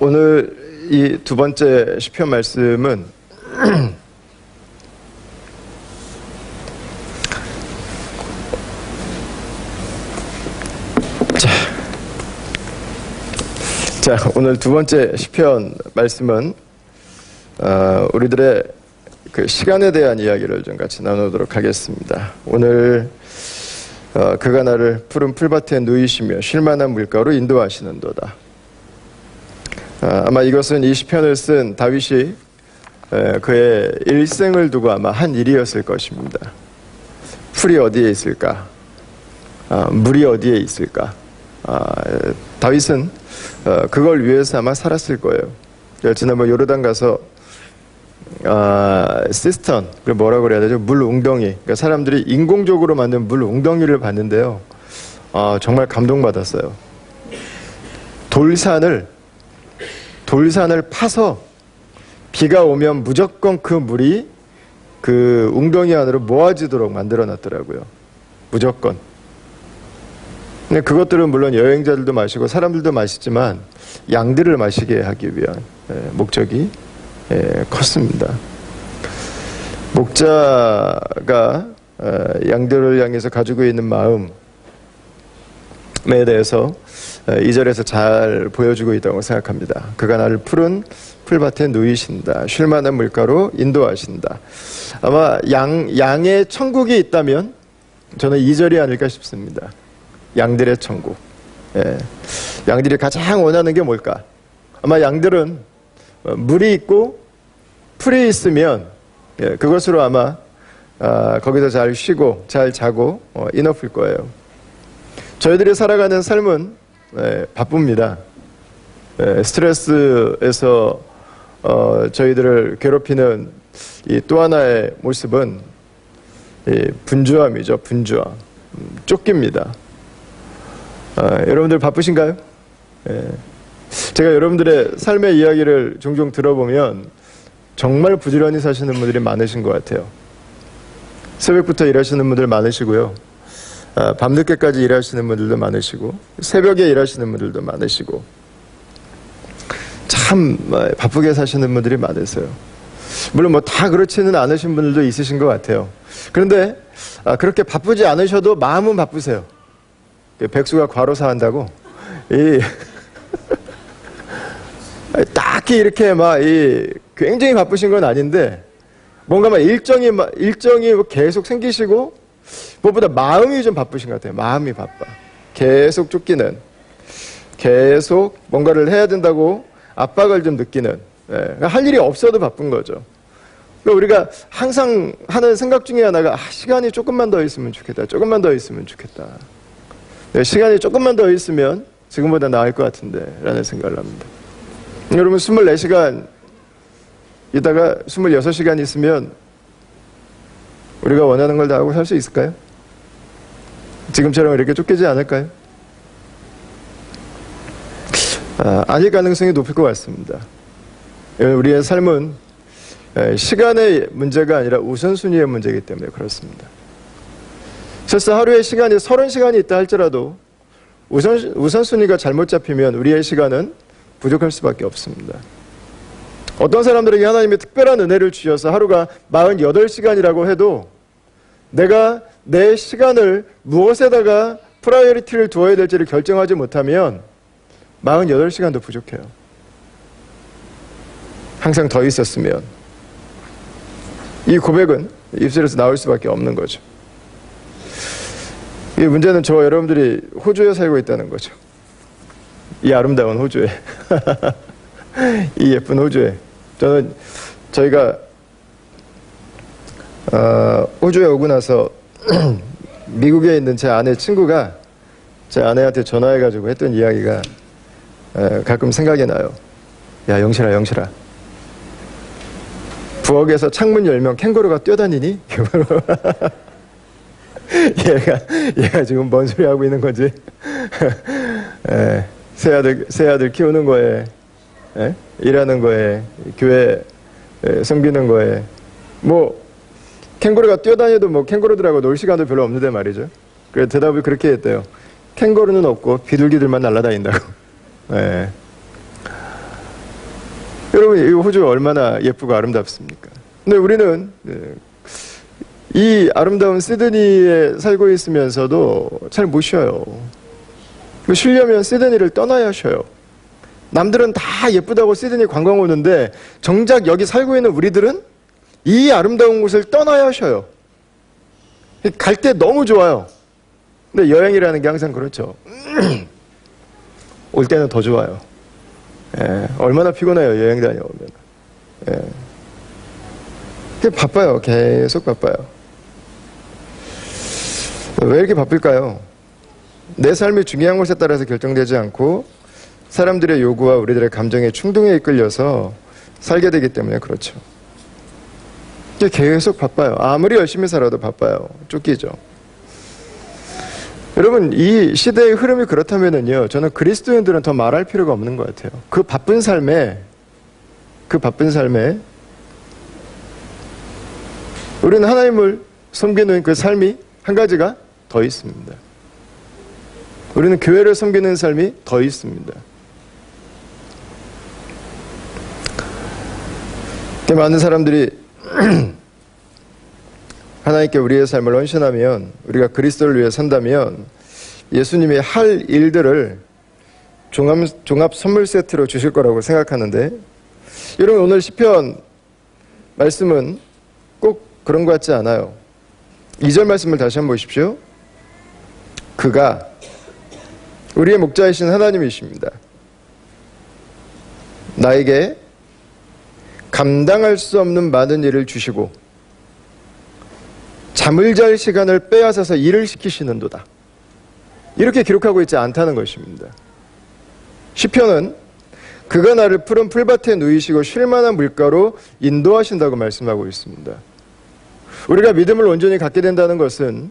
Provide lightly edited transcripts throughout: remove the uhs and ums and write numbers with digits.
오늘 이 두 번째 시편 말씀은 오늘 두 번째 시편 말씀은 우리들의 그 시간에 대한 이야기를 좀 같이 나누도록 하겠습니다. 오늘 그가 나를 푸른 풀밭에 누이시며 쉴만한 물가로 인도하시는도다. 아마 이것은 이 시편을 쓴 다윗이 그의 일생을 두고 아마 한 일이었을 것입니다. 풀이 어디에 있을까? 물이 어디에 있을까? 다윗은 그걸 위해서 아마 살았을 거예요. 지난번 요르단 가서 시스턴, 뭐라고 그래야 되죠? 물 웅덩이. 그러니까 사람들이 인공적으로 만든 물 웅덩이를 봤는데요. 정말 감동받았어요. 돌산을 파서 비가 오면 무조건 그 물이 그 웅덩이 안으로 모아지도록 만들어 놨더라고요. 무조건. 근데 그것들은 물론 여행자들도 마시고 사람들도 마시지만 양들을 마시게 하기 위한 목적이 컸습니다. 목자가 양들을 향해서 가지고 있는 마음에 대해서 2절에서 잘 보여주고 있다고 생각합니다. 그가 나를 푸른 풀밭에 누이신다. 쉴만한 물가로 인도하신다. 아마 양의 천국이 있다면 저는 2절이 아닐까 싶습니다. 양들의 천국. 양들이 가장 원하는 게 뭘까? 아마 양들은 물이 있고 풀이 있으면 그것으로 아마 거기서 잘 쉬고 잘 자고 이너플 거예요. 저희들이 살아가는 삶은 바쁩니다. 스트레스에서 저희들을 괴롭히는 이 또 하나의 모습은 이 분주함이죠. 분주함. 쫓깁니다. 여러분들 바쁘신가요? 제가 여러분들의 삶의 이야기를 종종 들어보면 정말 부지런히 사시는 분들이 많으신 것 같아요. 새벽부터 일하시는 분들 많으시고요. 밤늦게까지 일하시는 분들도 많으시고 새벽에 일하시는 분들도 많으시고 참 바쁘게 사시는 분들이 많으세요. 물론 뭐 다 그렇지는 않으신 분들도 있으신 것 같아요. 그런데 그렇게 바쁘지 않으셔도 마음은 바쁘세요. 백수가 과로사한다고 딱히 이렇게 굉장히 바쁘신 건 아닌데 뭔가 일정이 계속 생기시고 무엇보다 마음이 좀 바쁘신 것 같아요. 마음이 바빠. 계속 쫓기는, 계속 뭔가를 해야 된다고 압박을 좀 느끼는, 할 일이 없어도 바쁜 거죠. 그러니까 우리가 항상 하는 생각 중에 하나가 시간이 조금만 더 있으면 좋겠다. 조금만 더 있으면 좋겠다. 시간이 조금만 더 있으면 지금보다 나을 것 같은데 라는 생각을 합니다. 여러분 24시간 있다가 26시간 있으면 우리가 원하는 걸 다 하고 살 수 있을까요? 지금처럼 이렇게 쫓기지 않을까요? 아닐 가능성이 높을 것 같습니다. 우리의 삶은 시간의 문제가 아니라 우선순위의 문제이기 때문에 그렇습니다. 실제 하루에 시간이 30시간이 있다 할지라도 우선순위가 잘못 잡히면 우리의 시간은 부족할 수밖에 없습니다. 어떤 사람들에게 하나님이 특별한 은혜를 주셔서 하루가 48시간이라고 해도 내가 내 시간을 무엇에다가 프라이어리티를 두어야 될지를 결정하지 못하면 48시간도 부족해요. 항상 더 있었으면. 이 고백은 입술에서 나올 수밖에 없는 거죠. 이 문제는 저와 여러분들이 호주에 살고 있다는 거죠. 이 아름다운 호주에. 이 예쁜 호주에. 저희가 호주에 오고 나서 미국에 있는 제 아내 친구가 제 아내한테 전화해가지고 했던 이야기가 가끔 생각이 나요. 야, 영실아. 부엌에서 창문 열면 캥거루가 뛰어다니니? 얘가 지금 뭔 소리 하고 있는 거지? 새 아들 키우는 거에, 일하는 거에, 교회 섬기는 거에, 캥거루가 뛰어다녀도 캥거루들하고 놀 시간도 별로 없는데 말이죠. 그래서 대답을 그렇게 했대요. 캥거루는 없고 비둘기들만 날아다닌다고. 여러분, 이 호주 얼마나 예쁘고 아름답습니까? 근데 우리는 이 아름다운 시드니에 살고 있으면서도 잘 못 쉬어요. 쉬려면 시드니를 떠나야 쉬어요. 남들은 다 예쁘다고 시드니 관광 오는데 정작 여기 살고 있는 우리들은 이 아름다운 곳을 떠나야 쉬어요. 갈 때 너무 좋아요. 근데 여행이라는 게 항상 그렇죠. 올 때는 더 좋아요. 예, 얼마나 피곤해요, 여행 다녀오면. 예. 바빠요. 계속 바빠요. 왜 이렇게 바쁠까요? 내 삶이 중요한 것에 따라서 결정되지 않고 사람들의 요구와 우리들의 감정의 충동에 이끌려서 살게 되기 때문에 그렇죠. 계속 바빠요. 아무리 열심히 살아도 바빠요. 쫓기죠. 여러분, 이 시대의 흐름이 그렇다면요, 저는 그리스도인들은 더 말할 필요가 없는 것 같아요. 그 바쁜 삶에 우리는 하나님을 섬기는 그 삶이 한 가지가 더 있습니다. 우리는 교회를 섬기는 삶이 더 있습니다. 많은 사람들이 하나님께 우리의 삶을 헌신하면, 우리가 그리스도를 위해 산다면 예수님이 할 일들을 종합 선물 세트로 주실 거라고 생각하는데, 여러분, 오늘 시편 말씀은 꼭 그런 것 같지 않아요. 2절 말씀을 다시 한번 보십시오. 그가 우리의 목자이신 하나님이십니다. 나에게 감당할 수 없는 많은 일을 주시고 잠을 잘 시간을 빼앗아서 일을 시키시는도다. 이렇게 기록하고 있지 않다는 것입니다. 시편은 그가 나를 푸른 풀밭에 누이시고 쉴만한 물가로 인도하신다고 말씀하고 있습니다. 우리가 믿음을 온전히 갖게 된다는 것은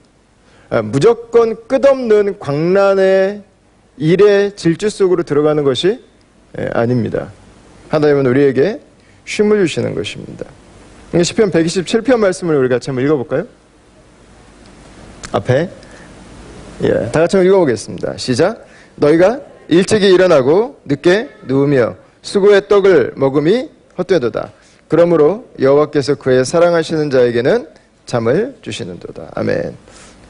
무조건 끝없는 광란의 일의 질주 속으로 들어가는 것이 아닙니다. 하나님은 우리에게 쉼을 주시는 것입니다. 시편 127편 말씀을 우리 같이 한번 읽어볼까요? 앞에 다 같이 한번 읽어보겠습니다. 시작. 너희가 일찍이 일어나고 늦게 누우며 수고의 떡을 먹음이 헛되도다. 그러므로 여호와께서 그의 사랑하시는 자에게는 잠을 주시는도다. 아멘.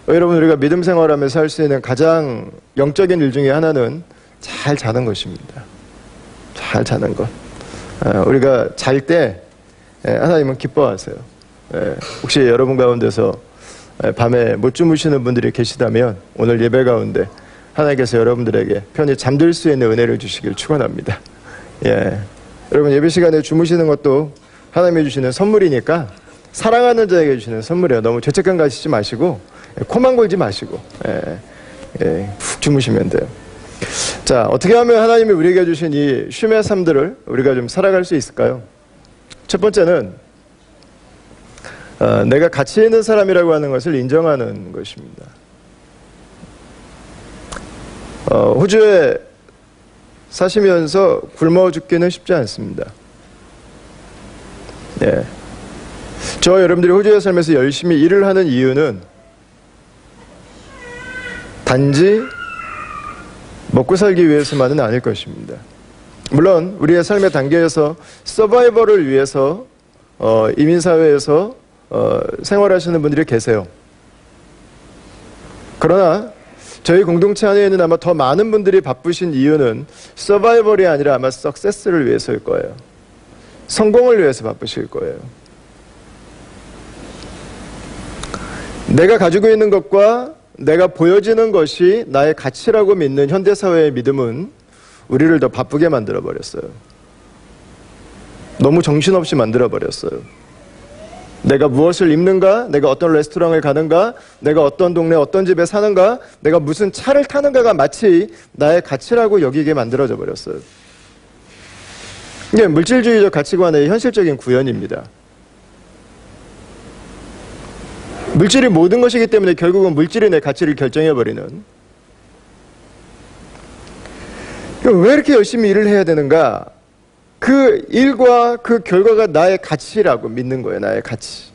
여러분, 우리가 믿음 생활하면서 할 수 있는 가장 영적인 일 중에 하나는 잘 자는 것입니다. 잘 자는 것. 우리가 잘 때 하나님은 기뻐하세요. 혹시 여러분 가운데서 밤에 못 주무시는 분들이 계시다면 오늘 예배 가운데 하나님께서 여러분들에게 편히 잠들 수 있는 은혜를 주시길 축원합니다. 여러분, 예배 시간에 주무시는 것도 하나님이 주시는 선물이니까 사랑하는 자에게 주시는 선물이에요. 너무 죄책감 가지지 마시고 코만 골지 마시고 푹 주무시면 돼요. 자, 어떻게 하면 하나님이 우리에게 주신 이 쉼의 삶들을 우리가 좀 살아갈 수 있을까요? 첫 번째는 내가 가치 있는 사람이라고 하는 것을 인정하는 것입니다. 호주에 사시면서 굶어 죽기는 쉽지 않습니다. 저 여러분들이 호주에 살면서 열심히 일을 하는 이유는 단지 먹고 살기 위해서만은 아닐 것입니다. 물론 우리의 삶의 단계에서 서바이벌을 위해서 이민사회에서 생활하시는 분들이 계세요. 그러나 저희 공동체 안에 있는 아마 더 많은 분들이 바쁘신 이유는 서바이벌이 아니라 아마 석세스를 위해서일 거예요. 성공을 위해서 바쁘실 거예요. 내가 가지고 있는 것과 내가 보여지는 것이 나의 가치라고 믿는 현대사회의 믿음은 우리를 더 바쁘게 만들어버렸어요. 너무 정신없이 만들어버렸어요. 내가 무엇을 입는가, 내가 어떤 레스토랑을 가는가, 내가 어떤 동네 어떤 집에 사는가, 내가 무슨 차를 타는가가 마치 나의 가치라고 여기게 만들어져 버렸어요. 이게 물질주의적 가치관의 현실적인 구현입니다. 물질이 모든 것이기 때문에 결국은 물질이 내 가치를 결정해버리는. 왜 이렇게 열심히 일을 해야 되는가? 그 일과 그 결과가 나의 가치라고 믿는 거예요. 나의 가치.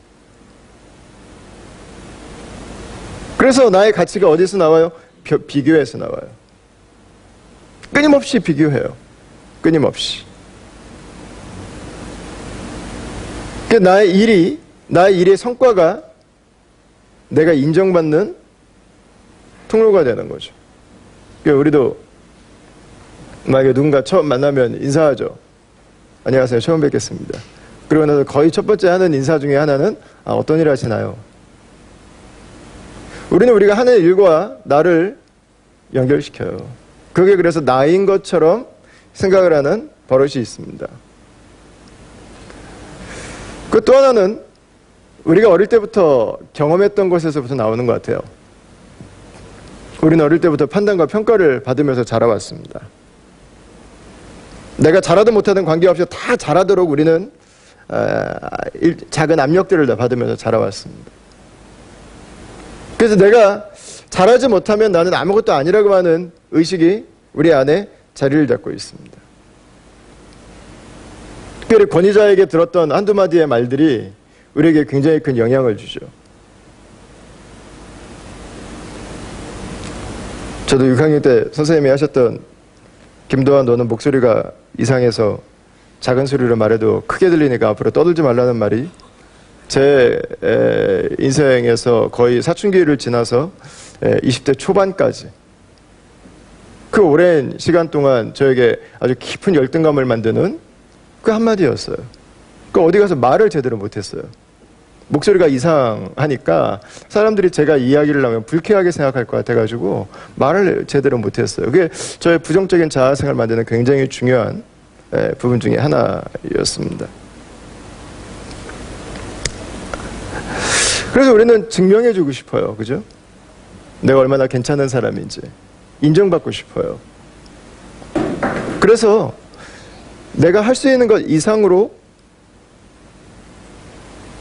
그래서 나의 가치가 어디서 나와요? 비교에서 나와요. 끊임없이 비교해요. 끊임없이. 나의 일의 성과가 내가 인정받는 통로가 되는 거죠. 우리도 만약에 누군가 처음 만나면 인사하죠. 안녕하세요. 처음 뵙겠습니다. 그러고 나서 거의 첫 번째 하는 인사 중에 하나는 어떤 일 하시나요? 우리는 우리가 하는 일과 나를 연결시켜요. 그게 그래서 나인 것처럼 생각을 하는 버릇이 있습니다. 그 또 하나는 우리가 어릴 때부터 경험했던 것에서부터 나오는 것 같아요. 우리는 어릴 때부터 판단과 평가를 받으면서 자라왔습니다. 내가 잘하든 못하든 관계없이 다 잘하도록 우리는 작은 압력들을 다 받으면서 자라왔습니다. 그래서 내가 잘하지 못하면 나는 아무것도 아니라고 하는 의식이 우리 안에 자리를 잡고 있습니다. 특별히 권위자에게 들었던 한두 마디의 말들이 우리에게 굉장히 큰 영향을 주죠. 저도 6학년 때 선생님이 하셨던 김도환 너는 목소리가 이상해서 작은 소리로 말해도 크게 들리니까 앞으로 떠들지 말라는 말이 제 인생에서 거의 사춘기를 지나서 20대 초반까지 그 오랜 시간 동안 저에게 아주 깊은 열등감을 만드는 그 한마디였어요. 그 어디 가서 말을 제대로 못했어요. 목소리가 이상하니까 사람들이 제가 이야기를 하면 불쾌하게 생각할 것 같아가지고 말을 제대로 못했어요. 그게 저의 부정적인 자아생활을 만드는 굉장히 중요한 부분 중에 하나였습니다. 그래서 우리는 증명해주고 싶어요. 그죠? 내가 얼마나 괜찮은 사람인지 인정받고 싶어요. 그래서 내가 할 수 있는 것 이상으로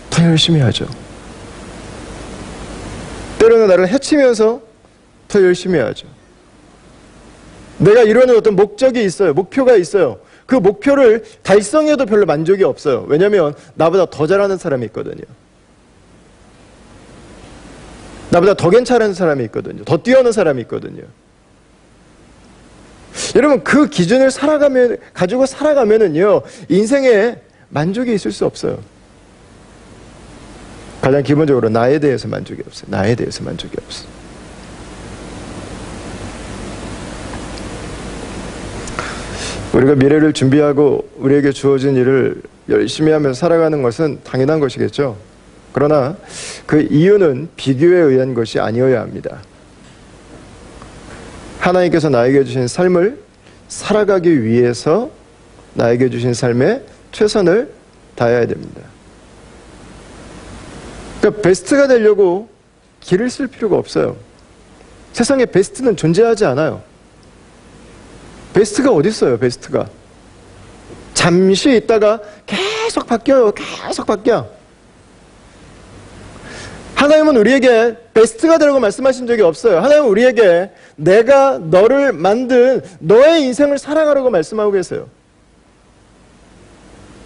더 열심히 하죠. 때로는 나를 해치면서 더 열심히 하죠. 내가 이루는 어떤 목적이 있어요. 목표가 있어요. 그 목표를 달성해도 별로 만족이 없어요. 왜냐하면 나보다 더 잘하는 사람이 있거든요. 나보다 더 괜찮은 사람이 있거든요. 더 뛰어난 사람이 있거든요. 여러분 그 기준을 가지고 살아가면은요 인생에 만족이 있을 수 없어요. 가장 기본적으로 나에 대해서 만족이 없어요. 나에 대해서 만족이 없어요. 우리가 미래를 준비하고 우리에게 주어진 일을 열심히 하면서 살아가는 것은 당연한 것이겠죠. 그러나 그 이유는 비교에 의한 것이 아니어야 합니다. 하나님께서 나에게 주신 삶을 살아가기 위해서 나에게 주신 삶에 최선을 다해야 됩니다. 그러니까 베스트가 되려고 길을 쓸 필요가 없어요. 세상에 베스트는 존재하지 않아요. 베스트가 어디 있어요? 베스트가 잠시 있다가 계속 바뀌어요. 계속 바뀌어. 하나님은 우리에게 베스트가 되라고 말씀하신 적이 없어요. 하나님은 우리에게 내가 너를 만든 너의 인생을 살아가라고 말씀하고 계세요.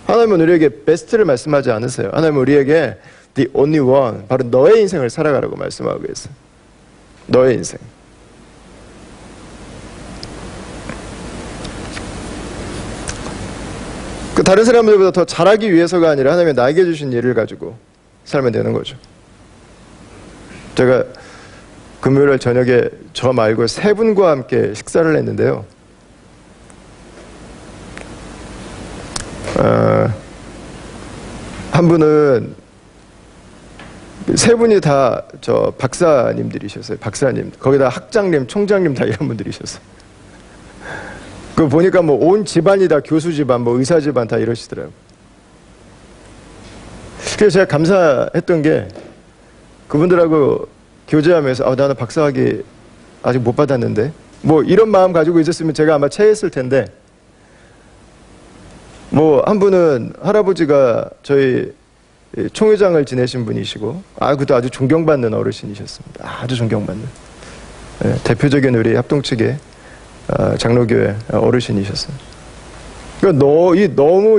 하나님은 우리에게 베스트를 말씀하지 않으세요. 하나님은 우리에게 the only one, 바로 너의 인생을 살아가라고 말씀하고 계세요. 너의 인생. 그 다른 사람들보다 더 잘하기 위해서가 아니라 하나님이 나에게 주신 일을 가지고 살면 되는 거죠. 제가 금요일 저녁에 저 말고 세 분과 함께 식사를 했는데요. 한 분은 세 분이 다 저 박사님들이셨어요. 박사님. 거기다 학장님, 총장님 다 이런 분들이셨어요. 그 보니까 뭐 온 집안이 다 교수 집안, 뭐 의사 집안 다 이러시더라고요. 그래서 제가 감사했던 게 그분들하고 교제하면서 나는 박사학위 아직 못 받았는데 뭐 이런 마음 가지고 있었으면 제가 아마 체했을 텐데 뭐 한 분은 할아버지가 저희 총회장을 지내신 분이시고 그것도 아주 존경받는 어르신이셨습니다. 아주 존경받는 대표적인 우리 합동 측의 장로교회 어르신이셨어요. 그러니까 너무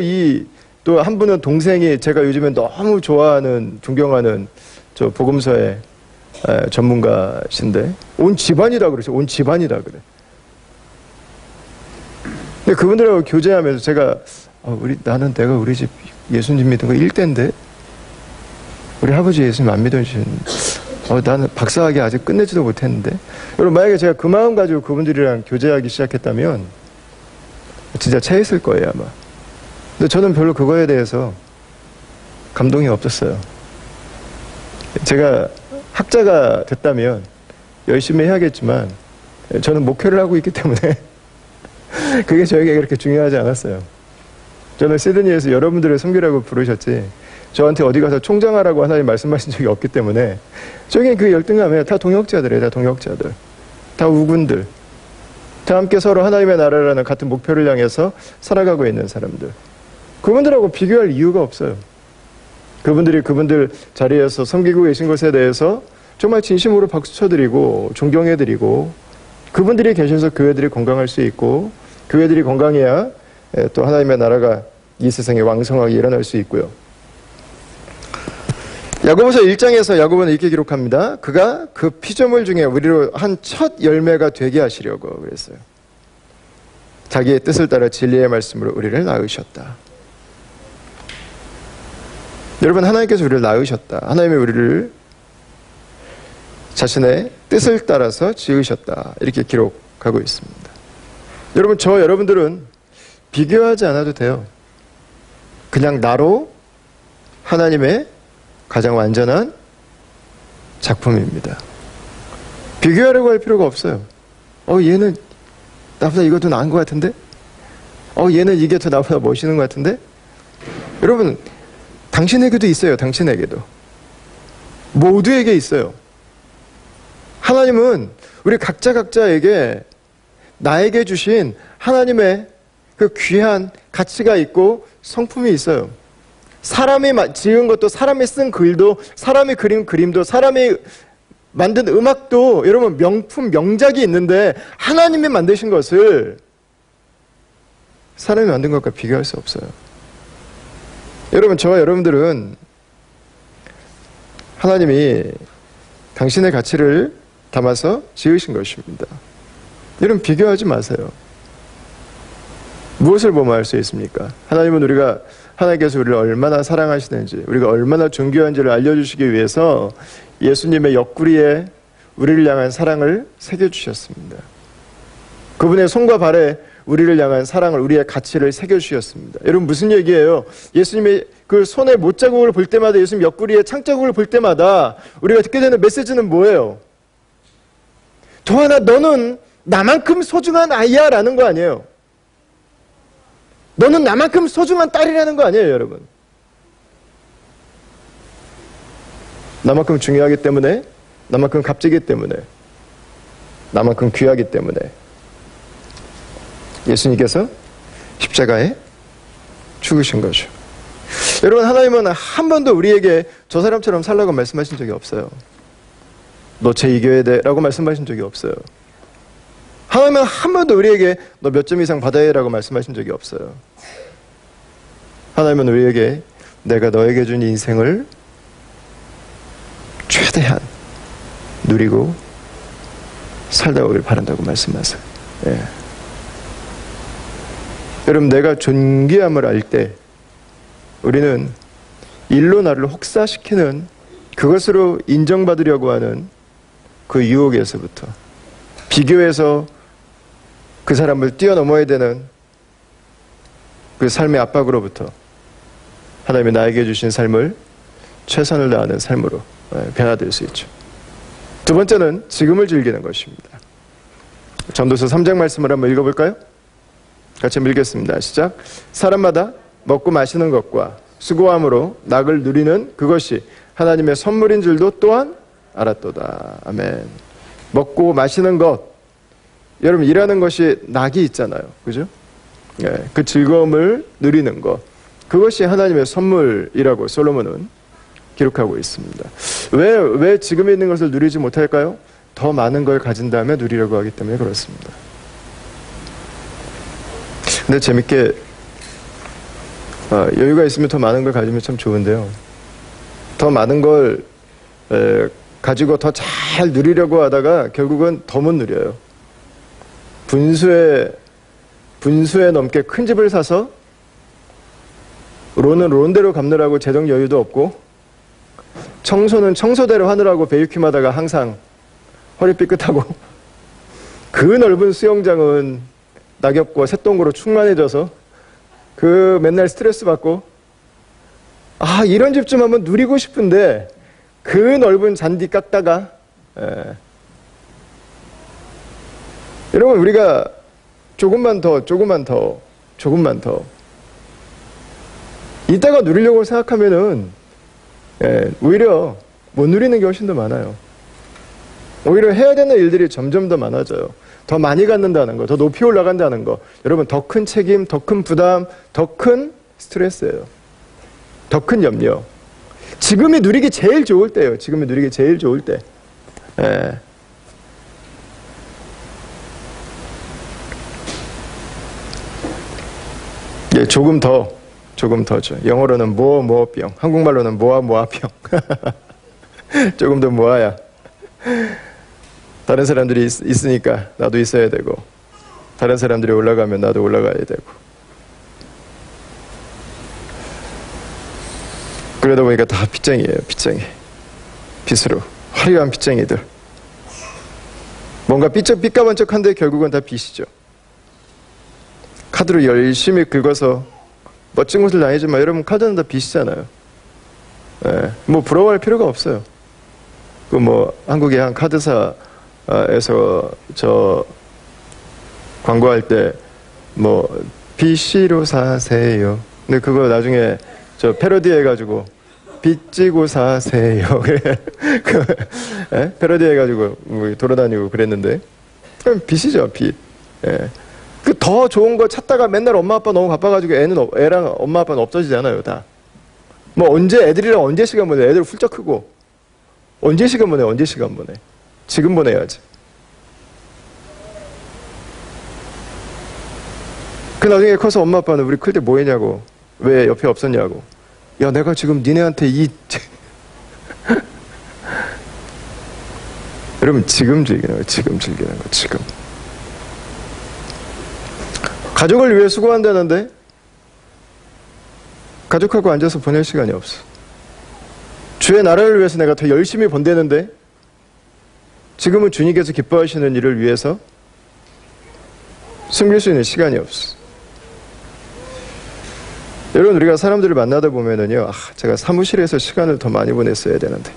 또 한 분은 동생이 제가 요즘에 너무 좋아하는 존경하는 저 복음서의 전문가신데 온 집안이다 그러죠. 온 집안이다 그래. 근데 그분들하고 교제하면서 제가 내가 우리 집 예수님 믿은 거 1대인데? 우리 아버지 예수님 안 믿으신, 나는 박사학위 아직 끝내지도 못했는데? 여러분, 만약에 제가 그 마음 가지고 그분들이랑 교제하기 시작했다면, 진짜 체했을 거예요, 아마. 근데 저는 별로 그거에 대해서 감동이 없었어요. 제가 학자가 됐다면 열심히 해야겠지만, 저는 목회를 하고 있기 때문에, 그게 저에게 그렇게 중요하지 않았어요. 저는 시드니에서 여러분들을 섬기라고 부르셨지, 저한테 어디 가서 총장하라고 하나님 말씀하신 적이 없기 때문에, 저에게 그 열등감에 다 동역자들이에요, 다 동역자들. 다 우군들. 다 함께 서로 하나님의 나라라는 같은 목표를 향해서 살아가고 있는 사람들. 그분들하고 비교할 이유가 없어요. 그분들이 그분들 자리에서 섬기고 계신 것에 대해서 정말 진심으로 박수 쳐드리고 존경해드리고, 그분들이 계셔서 교회들이 건강할 수 있고, 교회들이 건강해야 또 하나님의 나라가 이 세상에 왕성하게 일어날 수 있고요. 야고보서 1장에서 야고보는 이렇게 기록합니다. 그가 그 피조물 중에 우리로 한 첫 열매가 되게 하시려고 그랬어요. 자기의 뜻을 따라 진리의 말씀으로 우리를 낳으셨다. 여러분, 하나님께서 우리를 낳으셨다. 하나님이 우리를 자신의 뜻을 따라서 지으셨다. 이렇게 기록하고 있습니다. 여러분, 여러분들은 비교하지 않아도 돼요. 그냥 나로 하나님의 가장 완전한 작품입니다. 비교하려고 할 필요가 없어요. 얘는 나보다 이거 더 나은 것 같은데? 얘는 이게 더 나보다 멋있는 것 같은데? 여러분, 당신에게도 있어요. 당신에게도. 모두에게 있어요. 하나님은 우리 각자에게 나에게 주신 하나님의 그 귀한 가치가 있고 성품이 있어요. 사람이 지은 것도, 사람이 쓴 글도, 사람이 그린 그림도, 사람이 만든 음악도 여러분 명품, 명작이 있는데 하나님이 만드신 것을 사람이 만든 것과 비교할 수 없어요. 여러분, 저와 여러분들은 하나님이 당신의 가치를 담아서 지으신 것입니다. 여러분, 비교하지 마세요. 무엇을 보면 알 수 있습니까? 하나님께서 우리를 얼마나 사랑하시는지, 우리가 얼마나 존귀한지를 알려주시기 위해서 예수님의 옆구리에 우리를 향한 사랑을 새겨주셨습니다. 그분의 손과 발에 우리를 향한 사랑을, 우리의 가치를 새겨주셨습니다. 여러분, 무슨 얘기예요? 예수님의 그 손의 못자국을 볼 때마다, 예수님 옆구리에 창자국을 볼 때마다 우리가 듣게 되는 메시지는 뭐예요? 도하나 너는 나만큼 소중한 아이야 라는 거 아니에요. 너는 나만큼 소중한 딸이라는 거 아니에요, 여러분. 나만큼 중요하기 때문에, 나만큼 값지기 때문에, 나만큼 귀하기 때문에 예수님께서 십자가에 죽으신 거죠. 여러분, 하나님은 한 번도 우리에게 저 사람처럼 살라고 말씀하신 적이 없어요. 너 제 이겨야 돼 라고 말씀하신 적이 없어요. 하나님은 한 번도 우리에게 너 몇 점 이상 받아야 라고 말씀하신 적이 없어요. 하나님은 우리에게 내가 너에게 준 인생을 최대한 누리고 살다 오길 바란다고 말씀하세요. 예. 여러분, 내가 존귀함을 알 때 우리는 일로 나를 혹사시키는, 그것으로 인정받으려고 하는 그 유혹에서부터, 비교해서 그 사람을 뛰어넘어야 되는 그 삶의 압박으로부터 하나님이 나에게 주신 삶을 최선을 다하는 삶으로 변화될 수 있죠. 두 번째는 지금을 즐기는 것입니다. 전도서 3장 말씀을 한번 읽어볼까요? 같이 읽겠습니다. 시작. 사람마다 먹고 마시는 것과 수고함으로 낙을 누리는 그것이 하나님의 선물인 줄도 또한 알았도다. 아멘. 먹고 마시는 것, 여러분, 일하는 것이 낙이 있잖아요. 그죠? 네, 그 즐거움을 누리는 것, 그것이 하나님의 선물이라고 솔로몬은 기록하고 있습니다. 왜 지금 있는 것을 누리지 못할까요? 더 많은 걸 가진 다음에 누리려고 하기 때문에 그렇습니다. 근데 재밌게 여유가 있으면 더 많은 걸 가지면 참 좋은데요. 더 많은 걸 가지고 더 잘 누리려고 하다가 결국은 더 못 누려요. 분수에 넘게 큰 집을 사서 론은 론대로 갚느라고 재정 여유도 없고, 청소는 청소대로 하느라고 베이큐 하다가 항상 허리 삐끗하고, 그 넓은 수영장은 낙엽과 새똥으로 충만해져서 그 맨날 스트레스 받고, 아, 이런 집 좀 한번 누리고 싶은데 그 넓은 잔디 깎다가, 여러분, 우리가 조금만 더 이따가 누리려고 생각하면은 오히려 못 누리는 게 훨씬 더 많아요. 오히려 해야 되는 일들이 점점 더 많아져요. 더 많이 갖는다는 거, 더 높이 올라간다는 거. 여러분, 더 큰 책임, 더 큰 부담, 더 큰 스트레스예요. 더 큰 염려. 지금이 누리기 제일 좋을 때예요. 지금이 누리기 제일 좋을 때. 조금 더죠. 영어로는 모어병, 한국말로는 모아병. 조금 더 모아야 다른 사람들이 있으니까 나도 있어야 되고, 다른 사람들이 올라가면 나도 올라가야 되고. 그러다 보니까 다 빚쟁이에요. 빚으로 화려한 빚쟁이들. 뭔가 삐까번쩍한데 결국은 다 빚이죠. 카드로 열심히 긁어서 멋진 곳을 다니지만 여러분, 카드는 다 빚이잖아요. 뭐 부러워할 필요가 없어요. 그 뭐 한국의 한 카드사에서 저 광고할 때 뭐 빚으로 사세요. 근데 그거 나중에 저 패러디 해가지고 빚지고 사세요. 패러디 해가지고 뭐 돌아다니고 그랬는데, 그럼 빚이죠, 빚. 그 더 좋은 거 찾다가 맨날 엄마 아빠 너무 바빠가지고 애랑 엄마 아빠는 없어지잖아요, 다. 뭐 언제 애들이랑 언제 시간 보내? 애들 훌쩍 크고 언제 시간 보내? 지금 보내야지. 그 나중에 커서 엄마 아빠는 우리 클 때 뭐 했냐고, 왜 옆에 없었냐고. 야, 내가 지금 니네한테 여러분, 지금 즐기는 거. 지금. 가족을 위해 수고한다는데 가족하고 앉아서 보낼 시간이 없어. 주의 나라를 위해서 내가 더 열심히 번대는데 지금은 주님께서 기뻐하시는 일을 위해서 숨길 수 있는 시간이 없어. 여러분, 우리가 사람들을 만나다 보면은요, 제가 사무실에서 시간을 더 많이 보냈어야 되는데,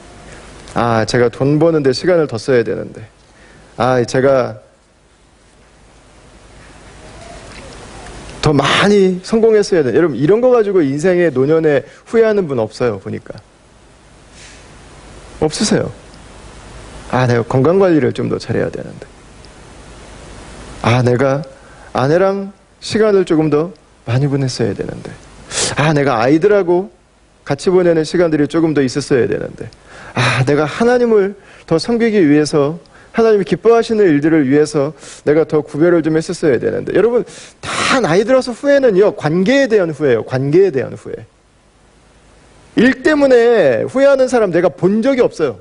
제가 돈 버는데 시간을 더 써야 되는데, 제가 더 많이 성공했어야 돼. 여러분, 이런 거 가지고 인생의 노년에 후회하는 분 없어요, 보니까. 없으세요. 내가 건강관리를 좀 더 잘해야 되는데. 내가 아내랑 시간을 조금 더 많이 보냈어야 되는데. 내가 아이들하고 같이 보내는 시간들이 조금 더 있었어야 되는데. 내가 하나님을 더 섬기기 위해서, 하나님이 기뻐하시는 일들을 위해서 내가 더 구별을 좀 했었어야 되는데. 여러분, 다 나이 들어서 후회는요, 관계에 대한 후회예요. 관계에 대한 후회. 일 때문에 후회하는 사람 내가 본 적이 없어요.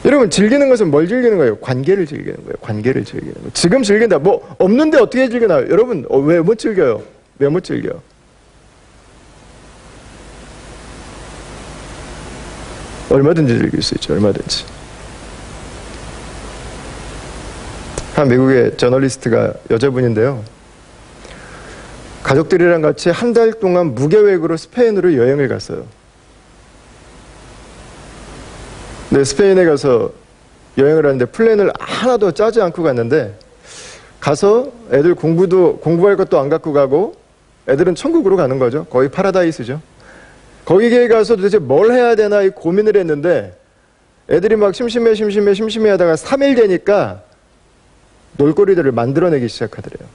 여러분, 즐기는 것은 뭘 즐기는 거예요? 관계를 즐기는 거예요. 관계를 즐기는 거예요. 지금 즐긴다. 뭐 없는데 어떻게 즐기나요? 여러분, 왜 못 즐겨요? 왜 못 즐겨? 얼마든지 즐길 수 있죠. 얼마든지. 한 미국의 저널리스트가 여자분인데요, 가족들이랑 같이 한 달 동안 무계획으로 스페인으로 여행을 갔어요. 근데 스페인에 가서 여행을 하는데 플랜을 하나도 짜지 않고 갔는데, 가서 애들 공부할 것도 안 갖고 가고, 애들은 천국으로 가는 거죠. 거의 파라다이스죠. 거기에 가서 도대체 뭘 해야 되나 고민을 했는데, 애들이 막 심심해 하다가 3일 되니까 놀거리들을 만들어내기 시작하더래요.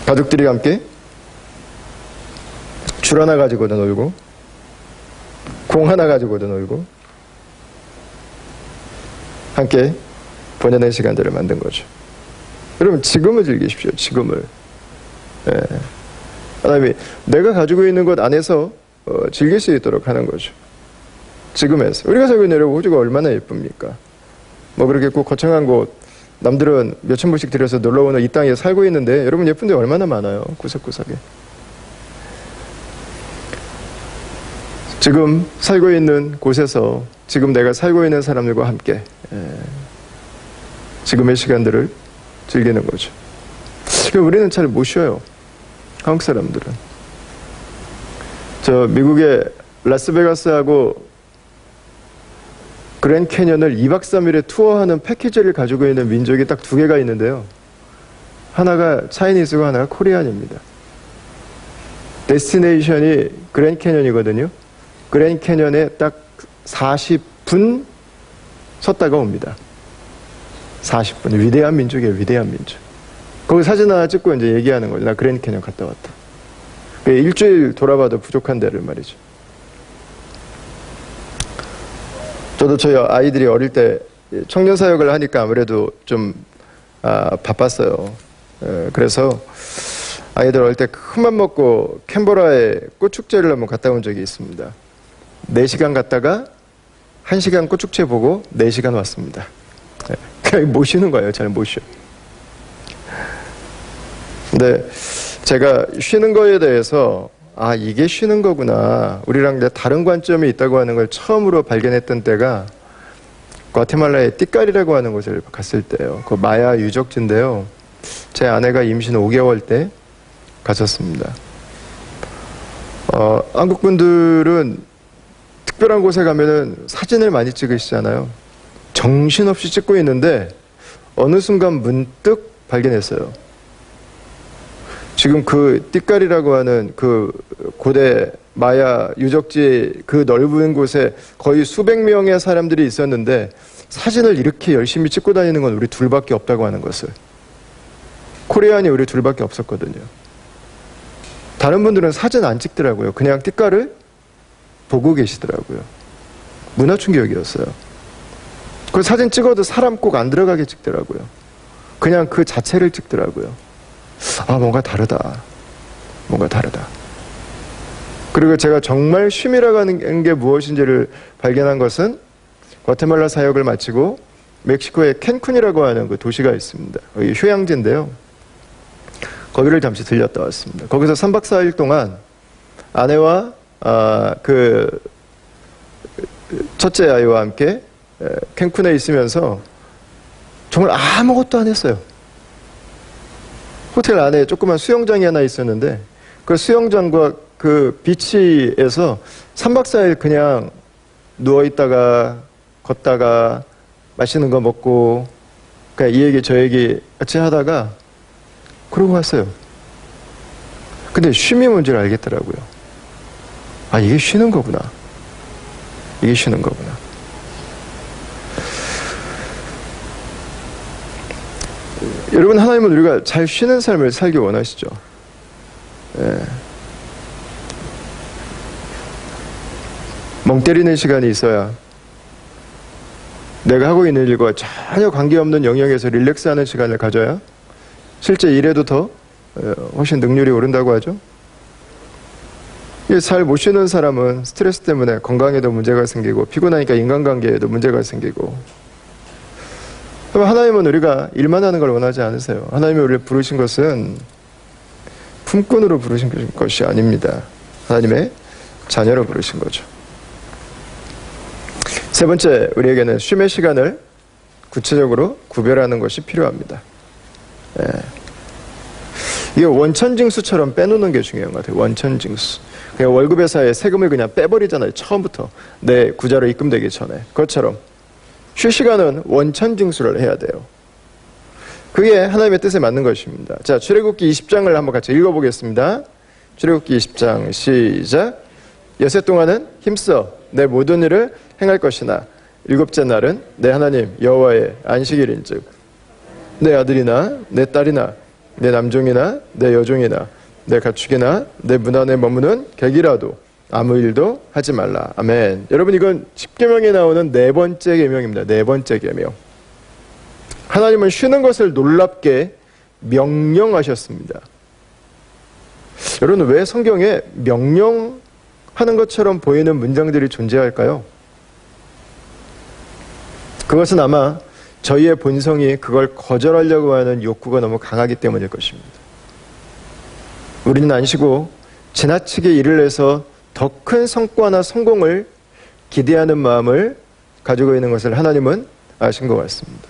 가족들이 함께 줄 하나 가지고도 놀고, 공 하나 가지고도 놀고, 함께 보내는 시간들을 만든 거죠. 여러분, 지금을 즐기십시오. 지금을. 하나님이 내가 가지고 있는 것 안에서 즐길 수 있도록 하는 거죠. 지금에서. 우리가 살고 있는 여러분, 호주가 얼마나 예쁩니까? 뭐 그렇게 꼭 거창한 곳 남들은 몇천 불씩 들여서 놀러오는 이 땅에 살고 있는데 여러분 예쁜 데 얼마나 많아요. 구석구석에. 지금 살고 있는 곳에서 지금 내가 살고 있는 사람들과 함께 지금의 시간들을 즐기는 거죠. 우리는 잘 못 쉬어요. 한국 사람들은. 저 미국의 라스베가스하고 그랜 캐년을 2박 3일에 투어하는 패키지를 가지고 있는 민족이 딱 두 개가 있는데요. 하나가 차이니스고 하나가 코리안입니다. 데스티네이션이 그랜 캐년이거든요. 그랜 캐년에 딱 40분 섰다가 옵니다. 40분. 위대한 민족이에요. 위대한 민족. 거기 사진 하나 찍고 이제 얘기하는 거죠. 나 그랜 캐년 갔다 왔다. 일주일 돌아봐도 부족한 데를 말이죠. 저도 저희 아이들이 어릴 때 청년 사역을 하니까 아무래도 좀 바빴어요. 그래서 아이들 어릴 때 큰맘 먹고 캔버라에 꽃축제를 한번 갔다 온 적이 있습니다. 4시간 갔다가 1시간 꽃축제 보고 4시간 왔습니다. 그냥 못 쉬는 거예요. 잘 못 쉬어. 근데 제가 쉬는 거에 대해서 이게 쉬는 거구나. 우리랑 다른 관점이 있다고 하는 걸 처음으로 발견했던 때가 과테말라의 띠까리라고 하는 곳을 갔을 때예요. 그 마야 유적지인데요. 제 아내가 임신 5개월 때 갔었습니다. 한국 분들은 특별한 곳에 가면은 사진을 많이 찍으시잖아요. 정신없이 찍고 있는데 어느 순간 문득 발견했어요. 지금 그 띠까리라고 하는 그 고대 마야 유적지 그 넓은 곳에 거의 수백 명의 사람들이 있었는데 사진을 이렇게 열심히 찍고 다니는 건 우리 둘밖에 없다고 하는 것을. 코리안이 우리 둘밖에 없었거든요. 다른 분들은 사진 안 찍더라고요. 그냥 띠까를 보고 계시더라고요. 문화 충격이었어요. 그 사진 찍어도 사람 꼭 안 들어가게 찍더라고요. 그냥 그 자체를 찍더라고요. 뭔가 다르다. 뭔가 다르다. 그리고 제가 정말 쉼이라고 하는 게 무엇인지를 발견한 것은 과테말라 사역을 마치고 멕시코의 캔쿤이라고 하는 그 도시가 있습니다. 여기 휴양지인데요. 거기를 잠시 들렸다 왔습니다. 거기서 3박 4일 동안 아내와 그 첫째 아이와 함께 캔쿤에 있으면서 정말 아무것도 안 했어요. 호텔 안에 조그만 수영장이 하나 있었는데 그 수영장과 그 비치에서 3박 4일 그냥 누워있다가 걷다가 맛있는 거 먹고 그냥 이 얘기 저 얘기 같이 하다가 그러고 왔어요. 근데 쉼이 뭔지를 알겠더라고요. 이게 쉬는 거구나. 이게 쉬는 거구나. 여러분, 하나님은 우리가 잘 쉬는 삶을 살기 원하시죠. 멍 때리는 시간이 있어야 내가 하고 있는 일과 전혀 관계없는 영역에서 릴렉스하는 시간을 가져야 실제 일에도 더 훨씬 능률이 오른다고 하죠. 잘 못 쉬는 사람은 스트레스 때문에 건강에도 문제가 생기고 피곤하니까 인간관계에도 문제가 생기고. 그럼 하나님은 우리가 일만 하는 걸 원하지 않으세요. 하나님이 우리를 부르신 것은 품꾼으로 부르신 것이 아닙니다. 하나님의 자녀로 부르신 거죠. 세 번째, 우리에게는 쉼의 시간을 구체적으로 구별하는 것이 필요합니다. 이게 원천징수처럼 빼놓는 게 중요한 것 같아요. 원천징수. 그냥 월급회사에 세금을 그냥 빼버리잖아요. 처음부터 내 구자로 입금되기 전에. 그것처럼 쉴 시간은 원천징수를 해야 돼요. 그게 하나님의 뜻에 맞는 것입니다. 자, 출애굽기 20장을 한번 같이 읽어보겠습니다. 출애굽기 20장 시작. 여세 동안은 힘써 내 모든 일을 행할 것이나 일곱째 날은 내 하나님 여호와의 안식일인즉 내 아들이나 내 딸이나 내 남종이나 내 여종이나 내 가축이나 내 문 안에 머무는 객이라도 아무 일도 하지 말라. 아멘. 여러분, 이건 십계명에 나오는 네 번째 계명입니다. 네 번째 계명. 하나님은 쉬는 것을 놀랍게 명령하셨습니다. 여러분, 왜 성경에 명령하는 것처럼 보이는 문장들이 존재할까요? 그것은 아마 저희의 본성이 그걸 거절하려고 하는 욕구가 너무 강하기 때문일 것입니다. 우리는 안 쉬고 지나치게 일을 해서 더 큰 성과나 성공을 기대하는 마음을 가지고 있는 것을 하나님은 아신 것 같습니다.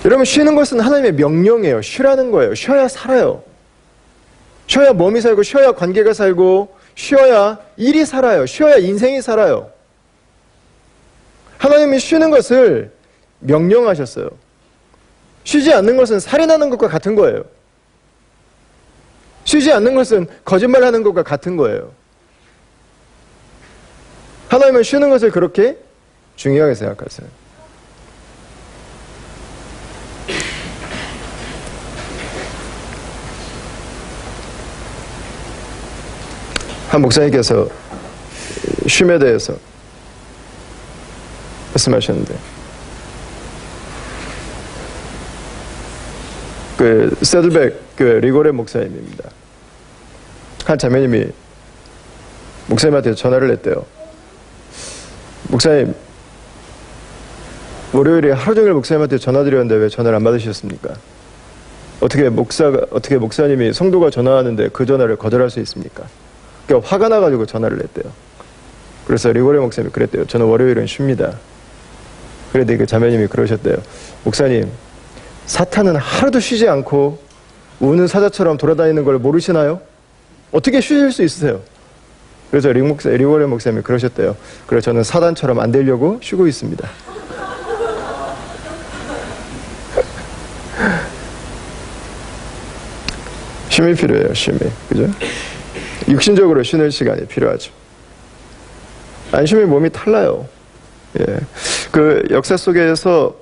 여러분, 쉬는 것은 하나님의 명령이에요. 쉬라는 거예요. 쉬어야 살아요. 쉬어야 몸이 살고, 쉬어야 관계가 살고, 쉬어야 일이 살아요. 쉬어야 인생이 살아요. 하나님이 쉬는 것을 명령하셨어요. 쉬지 않는 것은 살인하는 것과 같은 거예요. 쉬지 않는 것은 거짓말하는 것과 같은 거예요. 하나님은 쉬는 것을 그렇게 중요하게 생각하세요. 한 목사님께서 쉼에 대해서 말씀하셨는데, 세들백 교회 리고레 목사님입니다. 한 자매님이 목사님한테 전화를 했대요. 목사님, 월요일에 하루 종일 목사님한테 전화드렸는데 왜 전화를 안 받으셨습니까? 어떻게 목사님이 성도가 전화하는데 그 전화를 거절할 수 있습니까? 그러니까 화가 나가지고 전화를 했대요. 그래서 리고레 목사님이 그랬대요. 저는 월요일은 쉽니다. 그런데 그 자매님이 그러셨대요. 목사님, 사탄은 하루도 쉬지 않고 우는 사자처럼 돌아다니는 걸 모르시나요? 어떻게 쉬실 수 있으세요? 그래서 리고레 목사님이 그러셨대요. 그래서 저는 사단처럼 안 되려고 쉬고 있습니다. 쉼이 필요해요. 쉼이. 그죠? 육신적으로 쉬는 시간이 필요하죠. 안 쉬면 몸이 탈나요. 예. 그 역사 속에서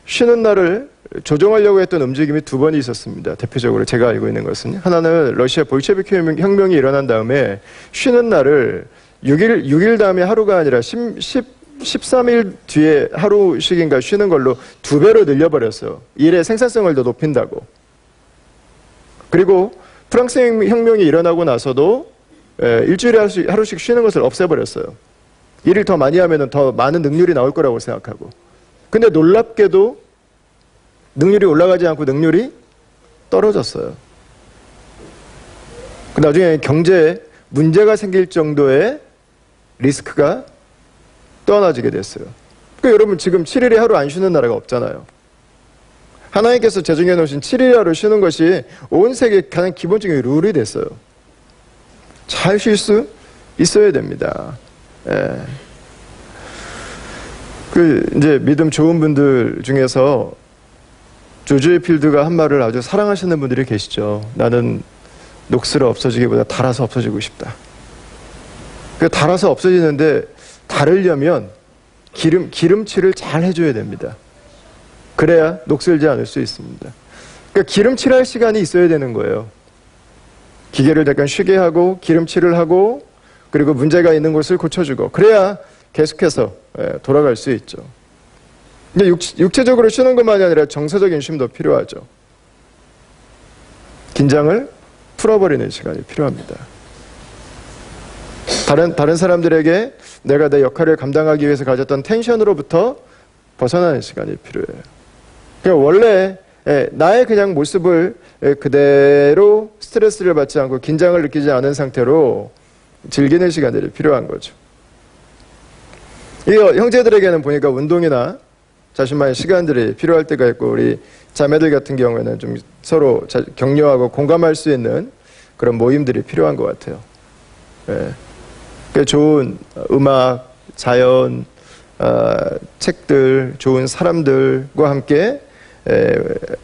쉬는 날을 조정하려고 했던 움직임이 두 번이 있었습니다. 대표적으로 제가 알고 있는 것은, 하나는 러시아 볼셰비크 혁명이 일어난 다음에 쉬는 날을 6일 다음에 하루가 아니라 13일 뒤에 하루씩인가 쉬는 걸로 2배로 늘려버렸어요. 일의 생산성을 더 높인다고. 그리고 프랑스 혁명이 일어나고 나서도 일주일에 하루씩 쉬는 것을 없애버렸어요. 일을 더 많이 하면 더 많은 능률이 나올 거라고 생각하고. 근데 놀랍게도 능률이 올라가지 않고 능률이 떨어졌어요. 나중에 경제에 문제가 생길 정도의 리스크가 떠나지게 됐어요. 그러니까 여러분, 지금 7일에 하루 안 쉬는 나라가 없잖아요. 하나님께서 제정해 놓으신 7일에 하루 쉬는 것이 온 세계 가장 기본적인 룰이 됐어요. 잘 쉴 수 있어야 됩니다. 예. 이제 믿음 좋은 분들 중에서 조지 필드가 한 말을 아주 사랑하시는 분들이 계시죠. 나는 녹슬어 없어지기보다 닳아서 없어지고 싶다. 닳아서 없어지는데 닳으려면 기름칠을 잘 해줘야 됩니다. 그래야 녹슬지 않을 수 있습니다. 그러니까 기름칠할 시간이 있어야 되는 거예요. 기계를 잠깐 쉬게 하고 기름칠을 하고 그리고 문제가 있는 곳을 고쳐주고, 그래야 계속해서 돌아갈 수 있죠. 근데 육체적으로 쉬는 것만이 아니라 정서적인 쉼도 필요하죠. 긴장을 풀어버리는 시간이 필요합니다. 다른 사람들에게 내가 내 역할을 감당하기 위해서 가졌던 텐션으로부터 벗어나는 시간이 필요해요. 그러니까 원래 나의 그냥 모습을 그대로 스트레스를 받지 않고 긴장을 느끼지 않은 상태로 즐기는 시간들이 필요한 거죠. 이거 형제들에게는 보니까 운동이나 자신만의 시간들이 필요할 때가 있고, 우리 자매들 같은 경우에는 좀 서로 격려하고 공감할 수 있는 그런 모임들이 필요한 것 같아요. 예. 좋은 음악, 자연, 책들, 좋은 사람들과 함께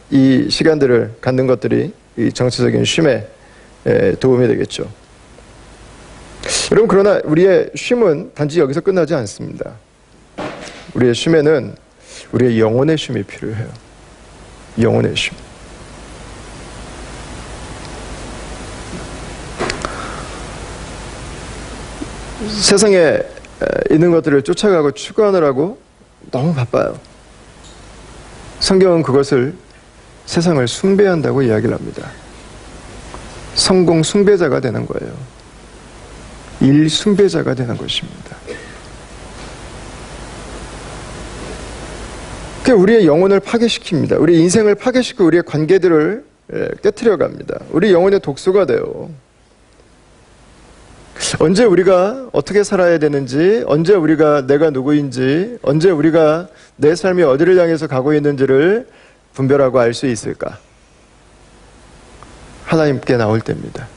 이 시간들을 갖는 것들이 이 정치적인 쉼에 도움이 되겠죠. 여러분, 그러나 우리의 쉼은 단지 여기서 끝나지 않습니다. 우리의 쉼에는 우리의 영혼의 쉼이 필요해요. 영혼의 쉼. 세상에 있는 것들을 쫓아가고 추구하느라고 너무 바빠요. 성경은 그것을 세상을 숭배한다고 이야기를 합니다. 성공 숭배자가 되는 거예요. 일 숭배자가 되는 것입니다. 그게 우리의 영혼을 파괴시킵니다. 우리 인생을 파괴시키고 우리의 관계들을 깨트려 갑니다. 우리 영혼의 독소가 돼요. 언제 우리가 어떻게 살아야 되는지, 언제 우리가 내가 누구인지, 언제 우리가 내 삶이 어디를 향해서 가고 있는지를 분별하고 알 수 있을까? 하나님께 나올 때입니다.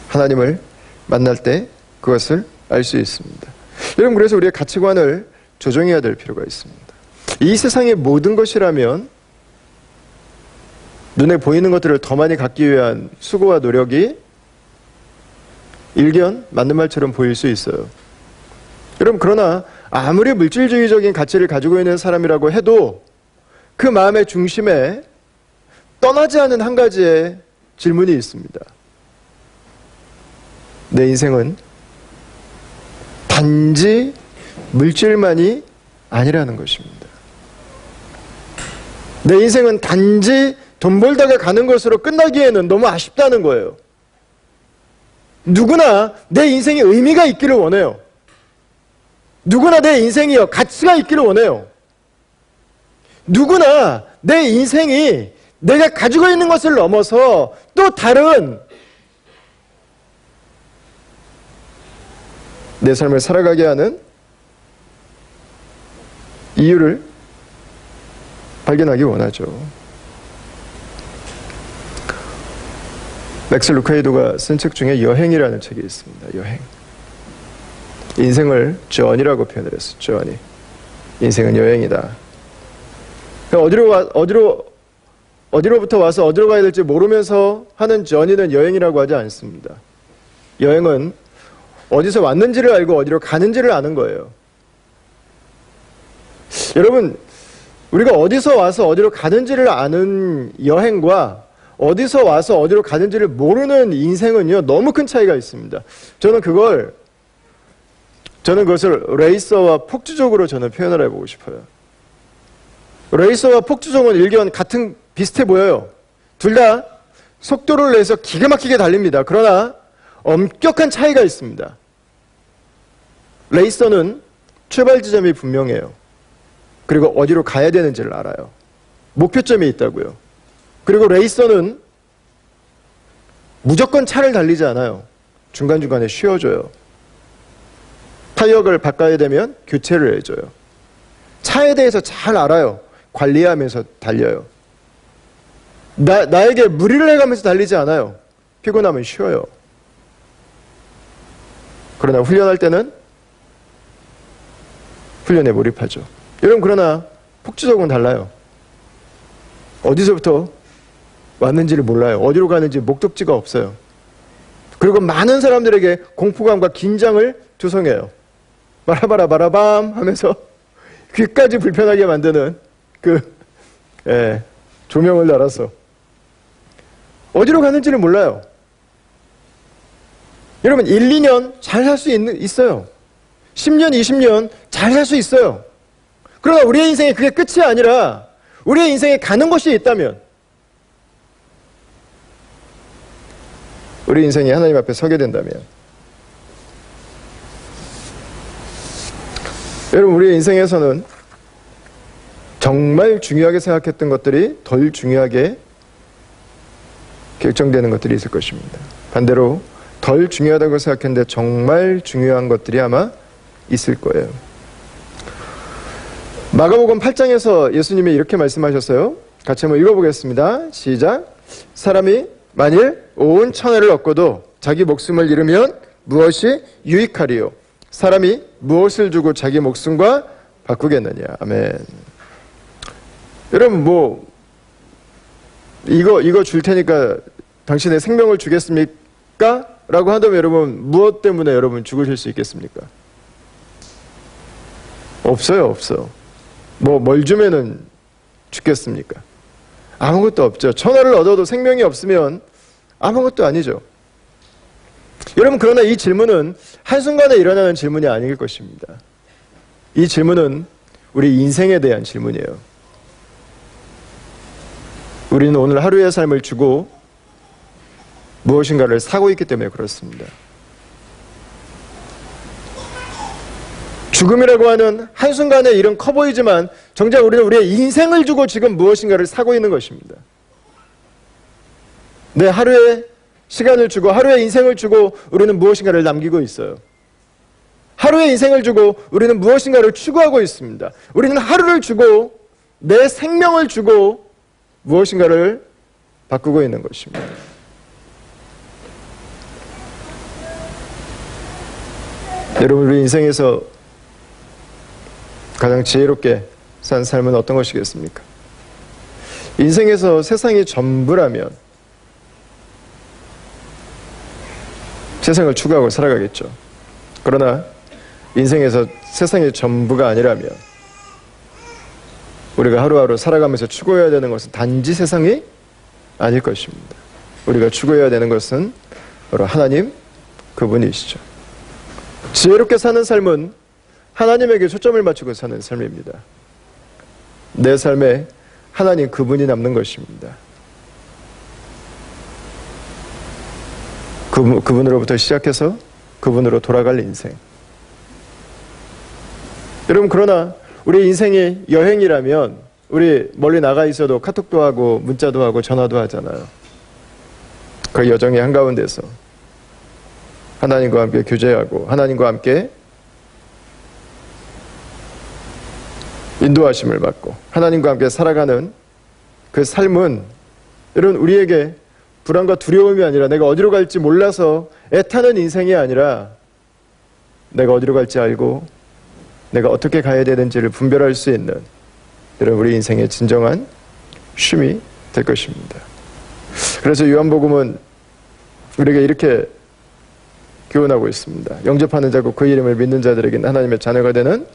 하나님을 만날 때 그것을 알 수 있습니다. 여러분, 그래서 우리의 가치관을 조정해야 될 필요가 있습니다. 이 세상의 모든 것이라면 눈에 보이는 것들을 더 많이 갖기 위한 수고와 노력이 일견 맞는 말처럼 보일 수 있어요. 여러분, 그러나 아무리 물질주의적인 가치를 가지고 있는 사람이라고 해도 그 마음의 중심에 떠나지 않은 한 가지의 질문이 있습니다. 내 인생은 단지 물질만이 아니라는 것입니다. 내 인생은 단지 돈 벌다가 가는 것으로 끝나기에는 너무 아쉽다는 거예요. 누구나 내 인생에 의미가 있기를 원해요. 누구나 내 인생이요, 가치가 있기를 원해요. 누구나 내 인생이 내가 가지고 있는 것을 넘어서 또 다른 내 삶을 살아가게 하는 이유를 발견하기 원하죠. 맥스 루카이도가 쓴 책 중에 여행이라는 책이 있습니다. 여행. 인생을 journey라고 표현을 했어요. journey. 인생은 여행이다. 어디로부터 와서 어디로 가야 될지 모르면서 하는 journey는 여행이라고 하지 않습니다. 여행은 어디서 왔는지를 알고 어디로 가는지를 아는 거예요. 여러분, 우리가 어디서 와서 어디로 가는지를 아는 여행과 어디서 와서 어디로 가는지를 모르는 인생은요, 너무 큰 차이가 있습니다. 저는 그것을 레이서와 폭주족으로 저는 표현을 해보고 싶어요. 레이서와 폭주족은 일견 비슷해 보여요. 둘 다 속도를 내서 기가 막히게 달립니다. 그러나 엄격한 차이가 있습니다. 레이서는 출발 지점이 분명해요. 그리고 어디로 가야 되는지를 알아요. 목표점이 있다고요. 그리고 레이서는 무조건 차를 달리지 않아요. 중간중간에 쉬어줘요. 타이어를 바꿔야 되면 교체를 해줘요. 차에 대해서 잘 알아요. 관리하면서 달려요. 나에게 무리를 해가면서 달리지 않아요. 피곤하면 쉬어요. 그러나 훈련할 때는 훈련에 몰입하죠. 여러분, 그러나 폭주족은 달라요. 어디서부터 왔는지를 몰라요. 어디로 가는지 목적지가 없어요. 그리고 많은 사람들에게 공포감과 긴장을 조성해요. 바라바라바라밤 하면서 귀까지 불편하게 만드는 조명을 달아서 어디로 가는지를 몰라요. 여러분, 1, 2년 잘 살 수 있어요. 10년, 20년 잘 살 수 있어요. 그러나 우리의 인생에 그게 끝이 아니라 우리의 인생에 가는 것이 있다면, 우리 인생이 하나님 앞에 서게 된다면, 여러분, 우리의 인생에서는 정말 중요하게 생각했던 것들이 덜 중요하게 결정되는 것들이 있을 것입니다. 반대로 덜 중요하다고 생각했는데 정말 중요한 것들이 아마 있을 거예요. 마가복음 8장에서 예수님이 이렇게 말씀하셨어요. 같이 한번 읽어보겠습니다. 시작. 사람이 만일 온 천하를 얻고도 자기 목숨을 잃으면 무엇이 유익하리요? 사람이 무엇을 주고 자기 목숨과 바꾸겠느냐. 아멘. 여러분, 이거 줄 테니까 당신의 생명을 주겠습니까? 라고 한다면 여러분, 무엇 때문에 여러분 죽으실 수 있겠습니까? 없어요. 뭘 주면은 죽겠습니까? 아무것도 없죠. 천하를 얻어도 생명이 없으면 아무것도 아니죠. 여러분, 그러나 이 질문은 한순간에 일어나는 질문이 아닐 것입니다. 이 질문은 우리 인생에 대한 질문이에요. 우리는 오늘 하루의 삶을 주고 무엇인가를 사고 있기 때문에 그렇습니다. 죽음이라고 하는 한순간의 일은 커 보이지만 정작 우리는 우리의 인생을 주고 지금 무엇인가를 사고 있는 것입니다. 내 하루의 시간을 주고 하루의 인생을 주고 우리는 무엇인가를 남기고 있어요. 하루의 인생을 주고 우리는 무엇인가를 추구하고 있습니다. 우리는 하루를 주고 내 생명을 주고 무엇인가를 바꾸고 있는 것입니다. 여러분, 우리 인생에서 가장 지혜롭게 산 삶은 어떤 것이겠습니까? 인생에서 세상이 전부라면 세상을 추구하고 살아가겠죠. 그러나 인생에서 세상이 전부가 아니라면 우리가 하루하루 살아가면서 추구해야 되는 것은 단지 세상이 아닐 것입니다. 우리가 추구해야 되는 것은 바로 하나님 그분이시죠. 지혜롭게 사는 삶은 하나님에게 초점을 맞추고 사는 삶입니다. 내 삶에 하나님 그분이 남는 것입니다. 그분으로부터 시작해서 그분으로 돌아갈 인생. 여러분, 그러나 우리 인생이 여행이라면 우리 멀리 나가 있어도 카톡도 하고 문자도 하고 전화도 하잖아요. 그 여정의 한가운데서 하나님과 함께 교제하고 하나님과 함께 인도하심을 받고 하나님과 함께 살아가는 그 삶은 여러분 우리에게 불안과 두려움이 아니라 내가 어디로 갈지 몰라서 애타는 인생이 아니라 내가 어디로 갈지 알고 내가 어떻게 가야 되는지를 분별할 수 있는 여러분 우리 인생의 진정한 쉼이 될 것입니다. 그래서 요한복음은 우리에게 이렇게 교훈하고 있습니다. 영접하는 자고 그 이름을 믿는 자들에게는 하나님의 자녀가 되는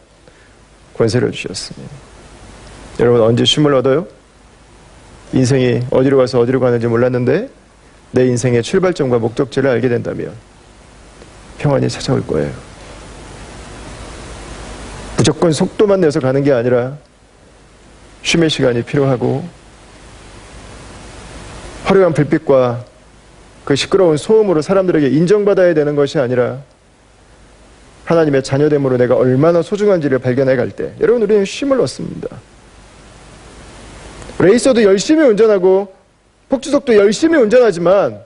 권세를 주셨습니다. 여러분 언제 쉼을 얻어요? 인생이 어디로 가서 어디로 가는지 몰랐는데 내 인생의 출발점과 목적지를 알게 된다면 평안이 찾아올 거예요. 무조건 속도만 내서 가는 게 아니라 쉼의 시간이 필요하고 화려한 불빛과 그 시끄러운 소음으로 사람들에게 인정받아야 되는 것이 아니라 하나님의 자녀됨으로 내가 얼마나 소중한지를 발견해 갈 때 여러분 우리는 쉼을 얻습니다. 레이서도 열심히 운전하고 폭주석도 열심히 운전하지만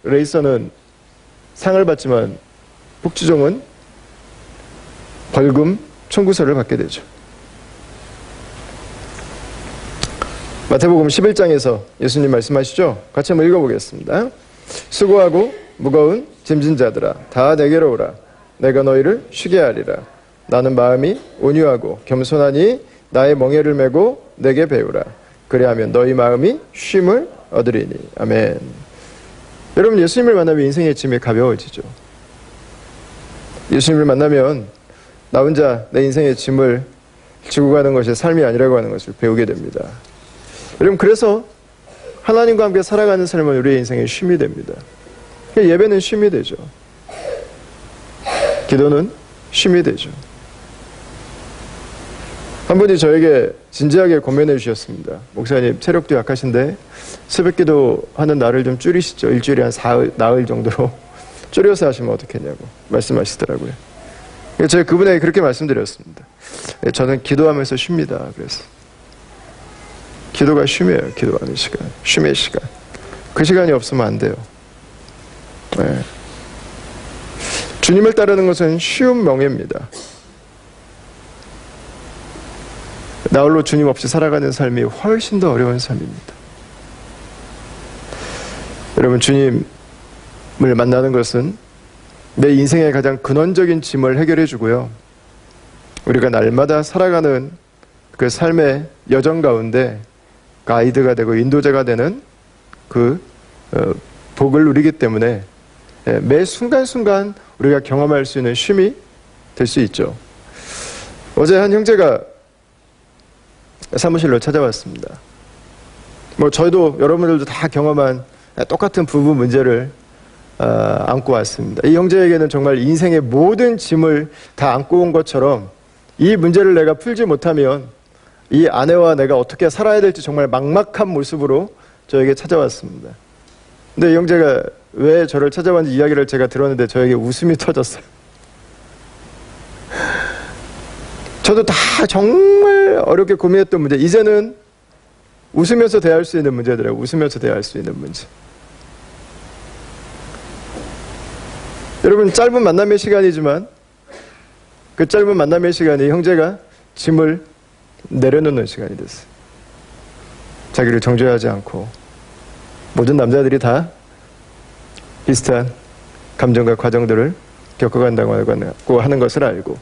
레이서는 상을 받지만 폭주종은 벌금 청구서를 받게 되죠. 마태복음 11장에서 예수님 말씀하시죠. 같이 한번 읽어보겠습니다. 수고하고 무거운 짐진 자들아 다 내게로 오라. 내가 너희를 쉬게 하리라. 나는 마음이 온유하고 겸손하니 나의 멍에를 메고 내게 배우라. 그리하면 너희 마음이 쉼을 얻으리니. 아멘. 여러분 예수님을 만나면 인생의 짐이 가벼워지죠. 예수님을 만나면 나 혼자 내 인생의 짐을 지고 가는 것이 삶이 아니라고 하는 것을 배우게 됩니다. 여러분 그래서 하나님과 함께 살아가는 삶은 우리의 인생의 쉼이 됩니다. 예배는 쉼이 되죠. 기도는 쉼이 되죠. 한 분이 저에게 진지하게 권면해 주셨습니다. 목사님 체력도 약하신데 새벽기도 하는 날을 좀 줄이시죠. 일주일에 한 나흘 정도로 줄여서 하시면 어떻겠냐고 말씀하시더라고요. 제가 그분에게 그렇게 말씀드렸습니다. 저는 기도하면서 쉽니다. 그래서 기도가 쉼이에요. 기도하는 시간, 쉼의 시간. 그 시간이 없으면 안 돼요. 네. 주님을 따르는 것은 쉬운 명예입니다. 나홀로 주님 없이 살아가는 삶이 훨씬 더 어려운 삶입니다. 여러분 주님을 만나는 것은 내 인생의 가장 근원적인 짐을 해결해 주고요. 우리가 날마다 살아가는 그 삶의 여정 가운데 가이드가 되고 인도자가 되는 그 복을 누리기 때문에 매 순간순간 우리가 경험할 수 있는 쉼이 될 수 있죠. 어제 한 형제가 사무실로 찾아왔습니다. 저희도 여러분들도 다 경험한 똑같은 부부 문제를 안고 왔습니다. 이 형제에게는 정말 인생의 모든 짐을 다 안고 온 것처럼 이 문제를 내가 풀지 못하면 이 아내와 내가 어떻게 살아야 될지 정말 막막한 모습으로 저에게 찾아왔습니다. 근데 이 형제가 왜 저를 찾아왔는지 이야기를 제가 들었는데 저에게 웃음이 터졌어요. 저도 다 정말 어렵게 고민했던 문제, 이제는 웃으면서 대할 수 있는 문제더라고요. 웃으면서 대할 수 있는 문제. 여러분, 짧은 만남의 시간이지만 그 짧은 만남의 시간이 형제가 짐을 내려놓는 시간이 됐어요. 자기를 정죄하지 않고 모든 남자들이 다 비슷한 감정과 과정들을 겪어간다고 하는 것을 알고,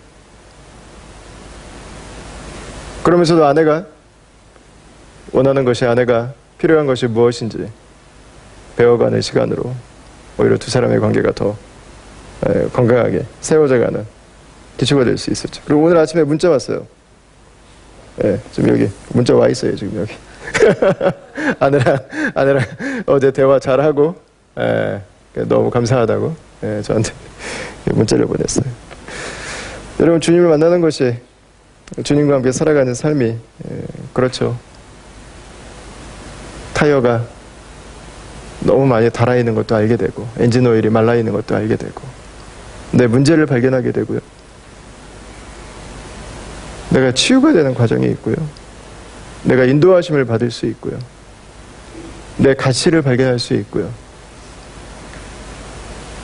그러면서도 아내가 원하는 것이, 아내가 필요한 것이 무엇인지 배워가는 시간으로 오히려 두 사람의 관계가 더 건강하게 세워져가는 기초가 될 수 있었죠. 그리고 오늘 아침에 문자 왔어요. 지금 여기 문자 와 있어요. 지금 여기. 아내랑 어제 대화 잘하고 너무 감사하다고 저한테 문자를 보냈어요. 여러분, 주님을 만나는 것이, 주님과 함께 살아가는 삶이 그렇죠. 타이어가 너무 많이 달아있는 것도 알게 되고, 엔진 오일이 말라있는 것도 알게 되고, 내 문제를 발견하게 되고요. 내가 치유가 되는 과정이 있고요. 내가 인도하심을 받을 수 있고요. 내 가치를 발견할 수 있고요.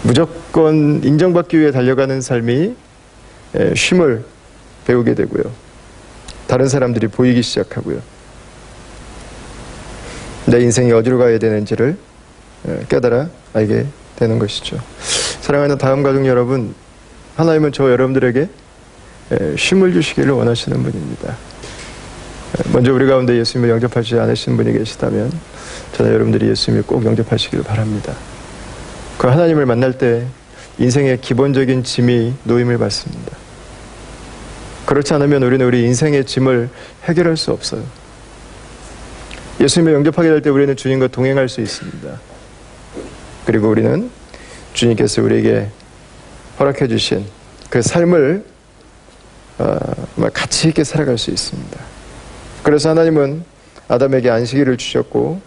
무조건 인정받기 위해 달려가는 삶이 쉼을 배우게 되고요. 다른 사람들이 보이기 시작하고요. 내 인생이 어디로 가야 되는지를 깨달아 알게 되는 것이죠. 사랑하는 다음 가족 여러분, 하나님은 저 여러분들에게 쉼을 주시기를 원하시는 분입니다. 먼저 우리 가운데 예수님을 영접하지 않으신 분이 계시다면 저는 여러분들이 예수님을 꼭 영접하시기를 바랍니다. 그 하나님을 만날 때 인생의 기본적인 짐이 놓임을 받습니다. 그렇지 않으면 우리는 우리 인생의 짐을 해결할 수 없어요. 예수님을 영접하게 될 때 우리는 주님과 동행할 수 있습니다. 그리고 우리는 주님께서 우리에게 허락해 주신 그 삶을 가치 있게 살아갈 수 있습니다. 그래서 하나님은 아담에게 안식일을 주셨고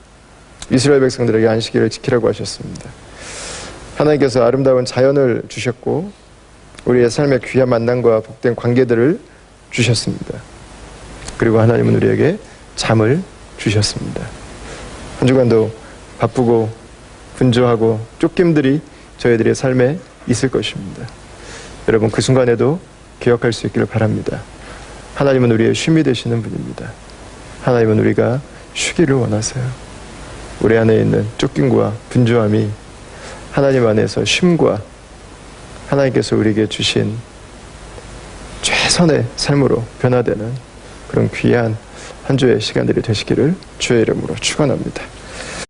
이스라엘 백성들에게 안식일을 지키라고 하셨습니다. 하나님께서 아름다운 자연을 주셨고 우리의 삶의 귀한 만남과 복된 관계들을 주셨습니다. 그리고 하나님은 우리에게 잠을 주셨습니다. 한 주간도 바쁘고 분주하고 쫓김들이 저희들의 삶에 있을 것입니다. 여러분, 그 순간에도 기억할 수 있기를 바랍니다. 하나님은 우리의 쉼이 되시는 분입니다. 하나님은 우리가 쉬기를 원하세요. 우리 안에 있는 쫓김과 분주함이 하나님 안에서 쉼과 하나님께서 우리에게 주신 최선의 삶으로 변화되는 그런 귀한 한 주의 시간들이 되시기를 주의 이름으로 축원합니다.